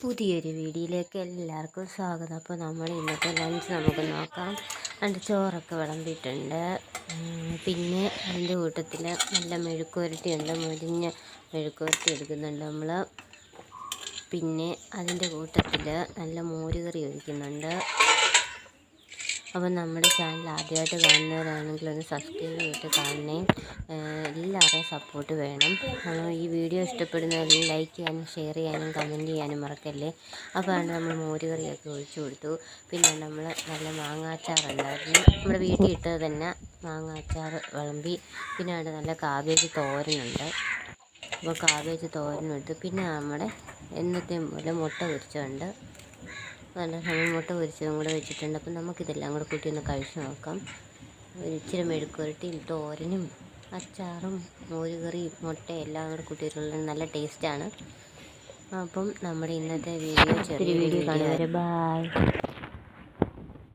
പുതിയൊരു വീഡിയോയിലേക്ക് എല്ലാവർക്കും സ്വാഗതം. അപ്പോൾ നമ്മൾ ഇന്നത്തെ ലഞ്ച് നമുക്ക് നോക്കാം. അതിൻ്റെ ചോറൊക്കെ വിളമ്പിയിട്ടുണ്ട്. പിന്നെ അതിൻ്റെ കൂട്ടത്തിൽ നല്ല മെഴുക്കുവരട്ടിയുണ്ട്, മുരിഞ്ഞ മെഴുക്കുവരട്ടി എടുക്കുന്നുണ്ട് നമ്മൾ. പിന്നെ അതിൻ്റെ കൂട്ടത്തിൽ നല്ല മോരുകറി ഒഴിക്കുന്നുണ്ട്. അപ്പം നമ്മുടെ ചാനൽ ആദ്യമായിട്ട് കാണുന്നവരാണെങ്കിൽ ഒന്ന് സബ്സ്ക്രൈബ് ചെയ്തിട്ട് കാണണേ. എല്ലാവരുടെയും സപ്പോർട്ട് വേണം. ഈ വീഡിയോ ഇഷ്ടപ്പെടുന്നവരെല്ലാം ലൈക്ക് ചെയ്യാനും ഷെയർ ചെയ്യാനും കമൻറ്റ് ചെയ്യാനും മറക്കല്ലേ. അപ്പോൾ നമ്മൾ മോരുകറിയൊക്കെ ഒഴിച്ചു കൊടുത്തു. പിന്നെ നമ്മൾ നല്ല മാങ്ങാച്ചാറുണ്ടായിരുന്നു, നമ്മുടെ വീട്ടിൽ ഇട്ടത് തന്നെ മാങ്ങാച്ചാർ വിളമ്പി. പിന്നെ അവിടെ നല്ല കാബേജ് തോരനുണ്ട്. അപ്പോൾ കാബേജ് തോരനെടുത്തു. പിന്നെ നമ്മുടെ എന്നത്തെയും പോലെ മുട്ട പൊരിച്ചതുണ്ട്. നല്ല സമയം മുട്ട പൊരിച്ചതും കൂടെ വെച്ചിട്ടുണ്ട്. അപ്പം നമുക്കിതെല്ലാം കൂടെ കൂട്ടി ഒന്ന് കഴിച്ച് നോക്കാം. ഇച്ചിരി മെഴുക്കുവരട്ടിയും തോരനും അച്ചാറും മോരുകറിയും മുട്ടയും എല്ലാം കൂടെ കൂട്ടിയിട്ടുള്ള നല്ല ടേസ്റ്റാണ്. അപ്പം നമ്മുടെ ഇന്നത്തെ വീഡിയോ ചെറിയ വീഡിയോ കാണുന്നവരെ ബൈ.